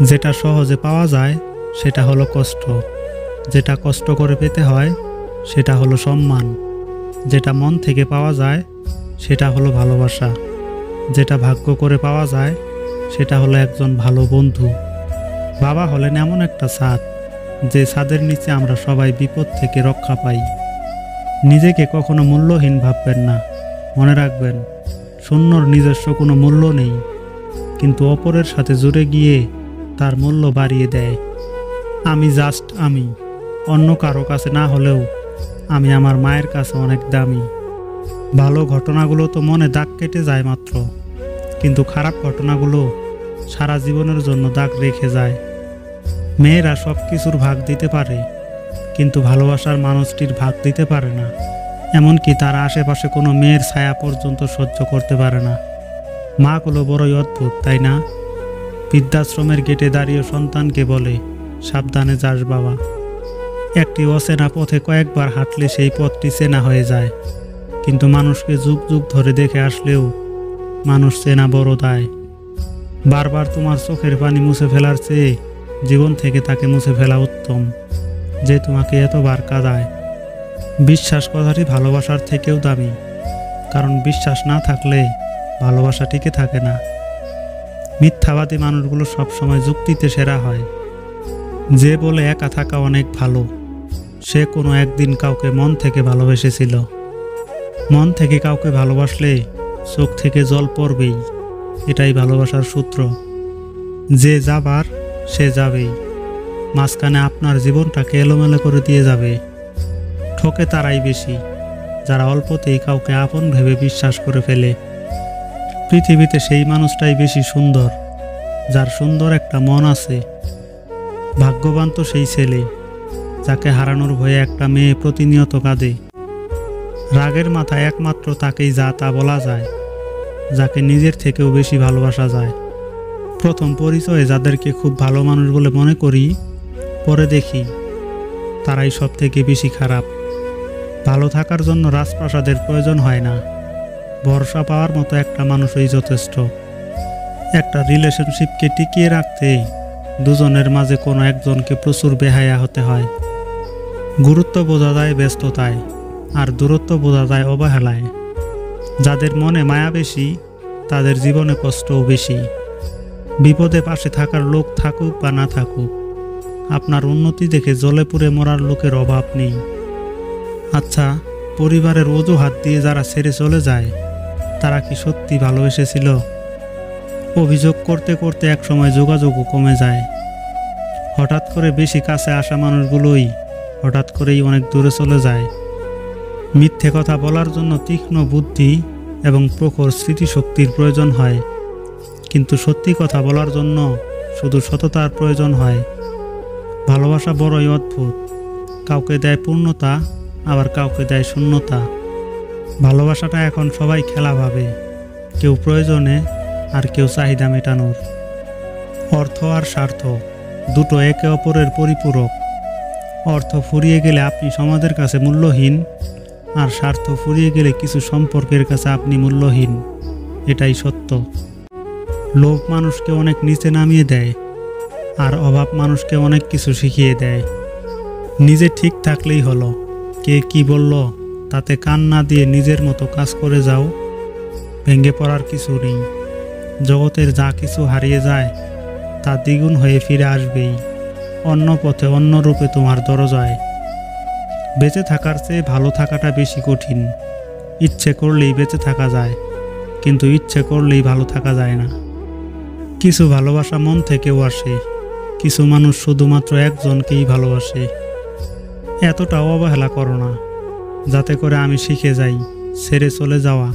যেটা সহজে পাওয়া যায় সেটা হলো কষ্ট, যেটা কষ্ট করে পেতে হয় সেটা হলো সম্মান, যেটা মন থেকে পাওয়া যায় সেটা হলো ভালোবাসা, যেটা ভাগ্য করে পাওয়া যায় সেটা হলো একজন ভালো বন্ধু। বাবা হলেন এমন একটা ছাদ, যে ছাদের নিচে আমরা সবাই বিপদ থেকে রক্ষা পাই। নিজেকে কখনো মূল্যহীন ভাববেন না। মনে রাখবেন, শূন্যর নিজস্ব কোনো মূল্য নেই, কিন্তু অপরের সাথে জুড়ে গিয়ে তার মূল্য বাড়িয়ে দেয়। আমি জাস্ট আমি, অন্য কারো কাছে না হলেও আমি আমার মায়ের কাছে অনেক দামি। ভালো ঘটনাগুলো তো মনে দাগ কেটে যায় মাত্র, কিন্তু খারাপ ঘটনাগুলো সারা জীবনের জন্য দাগ রেখে যায়। মেয়েরা সব কিছুর ভাগ দিতে পারে, কিন্তু ভালোবাসার মানুষটির ভাগ দিতে পারে না। এমনকি তার আশেপাশে কোনো মেয়ের ছায়া পর্যন্ত সহ্য করতে পারে না। মাগুলো বড়ই অদ্ভুত, তাই না? বৃদ্ধাশ্রমের গেটে দাঁড়িয়ে সন্তানকে বলে, সাবধানে যাস বাবা। একটি অচেনা পথে কয়েকবার হাঁটলে সেই পথটি চেনা হয়ে যায়, কিন্তু মানুষকে যুগ যুগ ধরে দেখে আসলেও মানুষ চেনা বড় দায়। বারবার তোমার চোখের পানি মুছে ফেলার চেয়ে জীবন থেকে তাকে মুছে ফেলা উত্তম, যে তোমাকে এতবার কাঁদায়। বিশ্বাস কথাটি ভালোবাসার থেকেও দামি, কারণ বিশ্বাস না থাকলে ভালোবাসা টিকে থাকে না। মিথ্যাবাদী মানুষগুলো সবসময় যুক্তিতে সেরা হয়। যে বলে একা থাকা অনেক ভালো, সে কোনো একদিন কাউকে মন থেকে ভালোবেসেছিল। মন থেকে কাউকে ভালোবাসলে চোখ থেকে জল পড়বেই, এটাই ভালোবাসার সূত্র। যে যাবার সে যাবেই, মাঝখানে আপনার জীবনটাকে এলোমেলো করে দিয়ে যাবে। ঠকে তারাই বেশি, যারা অল্পতেই কাউকে আপন ভেবে বিশ্বাস করে ফেলে। পৃথিবীতে সেই মানুষটাই বেশি সুন্দর, যার সুন্দর একটা মন আছে। ভাগ্যবান তো সেই ছেলে, যাকে হারানোর ভয়ে একটা মেয়ে প্রতিনিয়ত কাঁদে। রাগের মাথায় একমাত্র তাকেই যা তা বলা যায়, যাকে নিজের থেকেও বেশি ভালোবাসা যায়। প্রথম পরিচয়ে যাদেরকে খুব ভালো মানুষ বলে মনে করি, পরে দেখি তারাই সব থেকে বেশি খারাপ। ভালো থাকার জন্য রাজপ্রাসাদের প্রয়োজন হয় না, ভরসা পাওয়ার মতো একটা মানুষই যথেষ্ট। একটা রিলেশনশিপকে টিকিয়ে রাখতে দুজনের মাঝে কোনো একজনকে প্রচুর বেহায়া হতে হয়। গুরুত্ব বোঝা যায় ব্যস্ততায়, আর দূরত্ব বোঝা যায় অবহেলায়। যাদের মনে মায়া বেশি, তাদের জীবনে কষ্টও বেশি। বিপদে পাশে থাকার লোক থাকুক বা না থাকুক, আপনার উন্নতি দেখে জ্বলে পুড়ে মরার লোকের অভাব নেই। আচ্ছা, পরিবারের অজুহাত দিয়ে যারা ছেড়ে চলে যায়, তারা কি সত্যি ভালোবেসেছিল? অভিযোগ করতে করতে একসময় যোগাযোগও কমে যায়। হঠাৎ করে বেশি কাছে আসা মানুষগুলোই হঠাৎ করেই অনেক দূরে চলে যায়। মিথ্যে কথা বলার জন্য তীক্ষ্ণ বুদ্ধি এবং প্রখর স্মৃতিশক্তির প্রয়োজন হয়, কিন্তু সত্যি কথা বলার জন্য শুধু সততার প্রয়োজন হয়। ভালোবাসা বড়ই অদ্ভুত, কাউকে দেয় পূর্ণতা, আবার কাউকে দেয় শূন্যতা। ভালোবাসাটা এখন সবাই খেলা ভাবে, কেউ প্রয়োজনে আর কেউ চাহিদা মেটানোর। অর্থ আর স্বার্থ দুটো একে অপরের পরিপূরক। অর্থ ফুরিয়ে গেলে আপনি সমাজের কাছে মূল্যহীন, আর স্বার্থ ফুরিয়ে গেলে কিছু সম্পর্কের কাছে আপনি মূল্যহীন। এটাই সত্য। লোভ মানুষকে অনেক নিচে নামিয়ে দেয়, আর অভাব মানুষকে অনেক কিছু শিখিয়ে দেয়। নিজে ঠিক থাকলেই হলো, কে কি বলল তাতে কান না দিয়ে নিজের মতো কাজ করে যাও। ভেঙে পড়ার কিছু নেই। জগতের যা কিছু হারিয়ে যায় তা দ্বিগুণ হয়ে ফিরে আসবেই, অন্য পথে অন্য রূপে তোমার দরজায়। বেঁচে থাকার চেয়ে ভালো থাকাটা বেশি কঠিন। ইচ্ছে করলেই বেঁচে থাকা যায়, কিন্তু ইচ্ছে করলেই ভালো থাকা যায় না। কিছু ভালোবাসা মন থেকেও আসে, কিছু মানুষ শুধুমাত্র একজনকেই ভালোবাসে। এতটাও অবহেলা করো না, যাতে করে আমি শিখে যাই ছেড়ে চলে যাওয়া